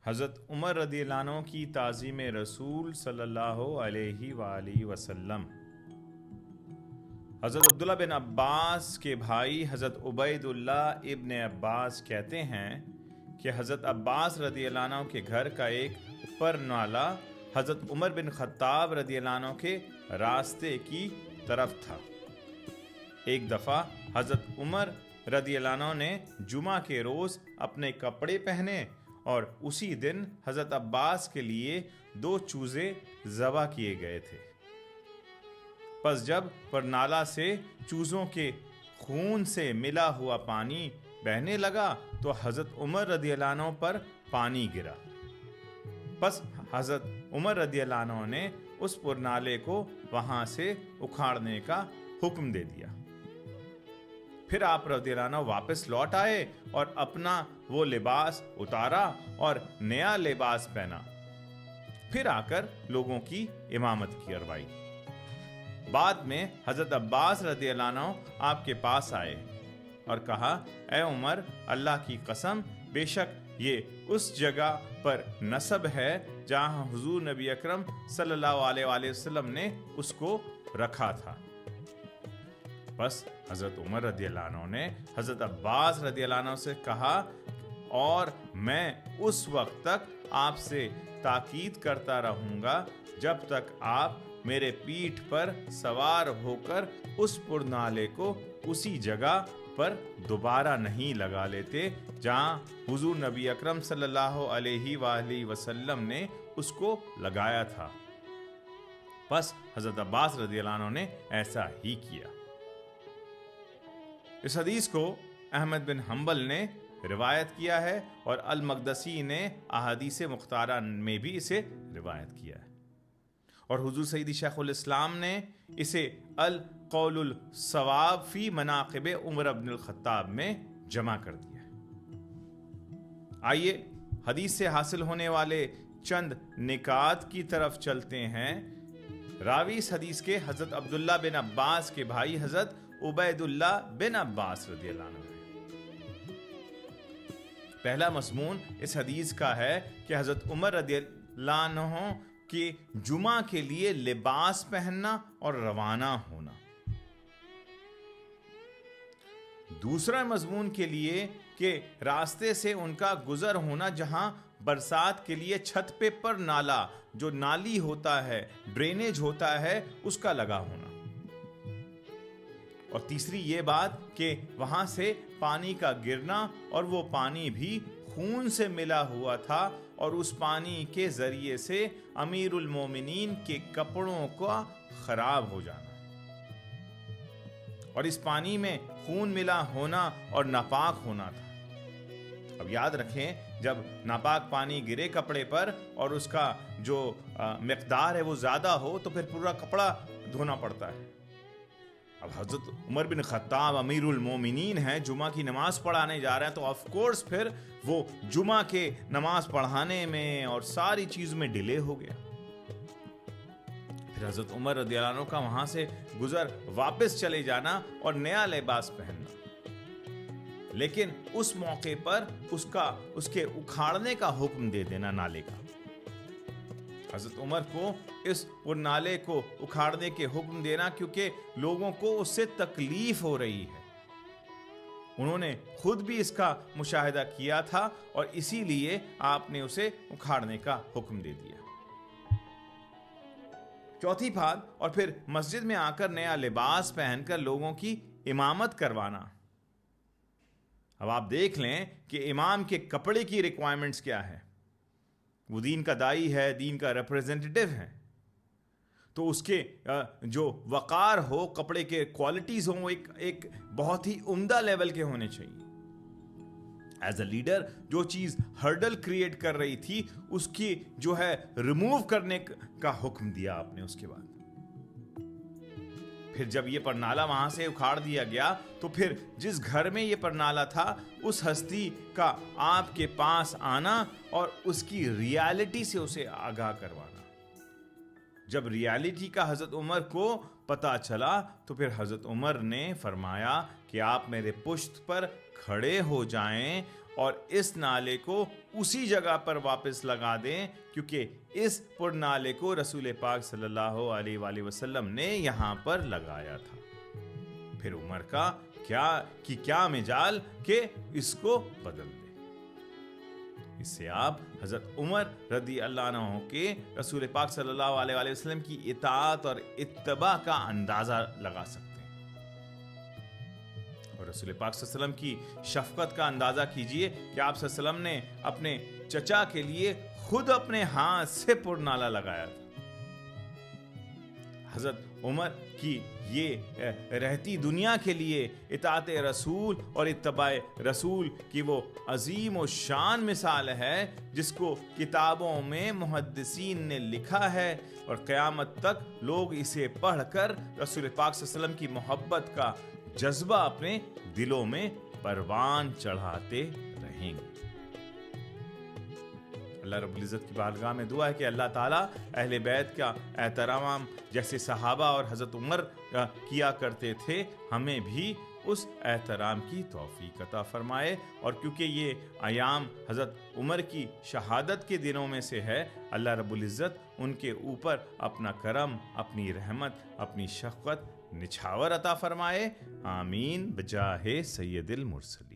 حضرت عمر رضی اللہ عنہ کی تعظیم رسول صلی اللہ علیہ وآلہ وسلم۔ حضرت عبداللہ بن عباس کے بھائی حضرت عبید اللہ ابن عباس کہتے ہیں کہ حضرت عباس رضی اللہ عنہ کے گھر کا ایک پر نالا حضرت عمر بن خطاب رضی اللہ عنہ کے راستے کی طرف تھا۔ ایک دفعہ حضرت عمر رضی اللہ عنہ نے جمعہ کے روز اپنے کپڑے پہنے اور اسی دن حضرت عباس کے لیے 2 چوزے ذبح کیے گئے تھے۔ پس جب پرنالہ سے چوزوں کے خون سے ملا ہوا پانی بہنے لگا تو حضرت عمر رضی اللہ عنہ پر پانی گرا۔ پس حضرت عمر رضی اللہ عنہ نے اس پرنالے کو وہاں سے اکھاڑنے کا حکم دے دیا۔ پھر آپ رضی اللہ عنہ واپس لوٹ آئے اور اپنا وہ لباس اتارا اور نیا لباس پہنا۔ پھر آ کر لوگوں کی امامت کروائی۔ بعد میں حضرت عباس رضی اللہ عنہ آپ کے پاس آئے اور کہا، اے عمر، اللہ کی قسم، بے شک یہ اس جگہ پر نصب ہے جہاں حضور نبی اکرم صلی اللہ علیہ وآلہ وسلم نے اس کو رکھا تھا۔ بس حضرت عمر رضی اللہ عنہ نے حضرت عباس رضی اللہ عنہ سے کہا، اور میں اس وقت تک آپ سے تاکید کرتا رہوں گا جب تک آپ میرے پیٹھ پر سوار ہو کر اس پرنالے کو اسی جگہ پر دوبارہ نہیں لگا لیتے جہاں حضور نبی اکرم صلی اللہ علیہ وآلہ وسلم نے اس کو لگایا تھا۔ بس حضرت عباس رضی اللہ عنہ نے ایسا ہی کیا۔ اس حدیث کو احمد بن حنبل نے روایت کیا ہے اور المقدسی نے احادیث مختارہ میں بھی اسے روایت کیا ہے، اور حضور سیدی شیخ الاسلام نے اسے القول الصواب فی مناقب عمر بن الخطاب میں جمع کر دیا ہے۔ آئیے حدیث سے حاصل ہونے والے چند نکات کی طرف چلتے ہیں۔ راوی اس حدیث کے حضرت عبداللہ بن عباس کے بھائی حضرت عبید اللہ بن عباس رضی اللہ عنہ۔ پہلا مضمون اس حدیث کا ہے کہ حضرت عمر رضی اللہ عنہ کہ جمعہ کے لیے لباس پہننا اور روانہ ہونا۔ دوسرا مضمون کے لیے کہ راستے سے ان کا گزر ہونا جہاں برسات کے لیے چھت پہ پر نالا جو نالی ہوتا ہے، ڈرینیج ہوتا ہے، اس کا لگا ہونا۔ اور تیسری یہ بات کہ وہاں سے پانی کا گرنا اور وہ پانی بھی خون سے ملا ہوا تھا، اور اس پانی کے ذریعے سے امیر المومنین کے کپڑوں کا خراب ہو جانا، اور اس پانی میں خون ملا ہونا اور ناپاک ہونا تھا۔ اب یاد رکھیں، جب ناپاک پانی گرے کپڑے پر اور اس کا جو مقدار ہے وہ زیادہ ہو تو پھر پورا کپڑا دھونا پڑتا ہے۔ اب حضرت عمر بن خطاب امیر المومنین ہیں، جمعہ کی نماز پڑھانے جا رہے ہیں، تو آف کورس پھر وہ جمعہ کے نماز پڑھانے میں اور ساری چیز میں ڈیلے ہو گیا۔ پھر حضرت عمر رضی اللہ عنہ کا وہاں سے گزر واپس چلے جانا اور نیا لباس پہننا، لیکن اس موقع پر اس کے اکھاڑنے کا حکم دے دینا نالے کا۔ حضرت عمر کو اس نالے کو اکھاڑنے کے حکم دینا کیونکہ لوگوں کو اس سے تکلیف ہو رہی ہے۔ انہوں نے خود بھی اس کا مشاہدہ کیا تھا اور اسی لیے آپ نے اسے اکھاڑنے کا حکم دے دیا۔ چوتھی بات، اور پھر مسجد میں آ کر نیا لباس پہن کر لوگوں کی امامت کروانا۔ اب آپ دیکھ لیں کہ امام کے کپڑے کی ریکوائرمنٹس کیا ہے۔ وہ دین کا دائی ہے، دین کا ریپریزنٹیٹیو ہے، تو اس کے جو وقار ہو، کپڑے کے کوالٹیز ہوں، ایک بہت ہی عمدہ لیول کے ہونے چاہیے۔ ایز اے لیڈر جو چیز ہرڈل کریٹ کر رہی تھی اس کی جو ہے ریموو کرنے کا حکم دیا آپ نے۔ اس کے بعد پھر جب یہ پرنالہ وہاں سے اکھاڑ دیا گیا تو پھر جس گھر میں یہ پرنالہ تھا اس ہستی کا آپ کے پاس آنا اور اس کی ریالٹی سے اسے آگاہ کروانا۔ جب ریالٹی کا حضرت عمر کو پتہ چلا تو پھر حضرت عمر نے فرمایا کہ آپ میرے پشت پر کھڑے ہو جائیں اور اس نالے کو اسی جگہ پر واپس لگا دیں، کیونکہ اس پر نالے کو رسول پاک صلی اللہ علیہ وآلہ وسلم نے یہاں پر لگایا تھا۔ پھر عمر کا کیا مجال کہ اس کو بدل دے۔ اس سے آپ حضرت عمر رضی اللہ عنہ کے رسول پاک صلی اللہ علیہ وآلہ وسلم کی اطاعت اور اتباع کا اندازہ لگا سکتے ہیں، اور رسول پاک صلی اللہ علیہ وسلم کی شفقت کا اندازہ کیجئے کہ آپ صلی اللہ علیہ وسلم نے اپنے چچا کے لیے خود اپنے ہاتھ سے پر نالا لگایا تھا۔ حضرت عمر کی یہ رہتی دنیا کے لیے اطاعت رسول اور اتباع رسول کی وہ عظیم و شان مثال ہے جس کو کتابوں میں محدثین نے لکھا ہے، اور قیامت تک لوگ اسے پڑھ کر رسول پاک صلی اللہ علیہ وسلم کی محبت کا جذبہ اپنے دلوں میں پروان چڑھاتے رہیں گے۔ اللہ رب العزت کی بارگاہ میں دعا ہے کہ اللہ تعالیٰ اہل بیت کا احترام جیسے صحابہ اور حضرت عمر کیا کرتے تھے، ہمیں بھی اس احترام کی توفیق عطا فرمائے، اور کیونکہ یہ ایام حضرت عمر کی شہادت کے دنوں میں سے ہے، اللہ رب العزت ان کے اوپر اپنا کرم، اپنی رحمت، اپنی شفقت نچھاور عطا فرمائے۔ آمین بجاہ سید المرسلین۔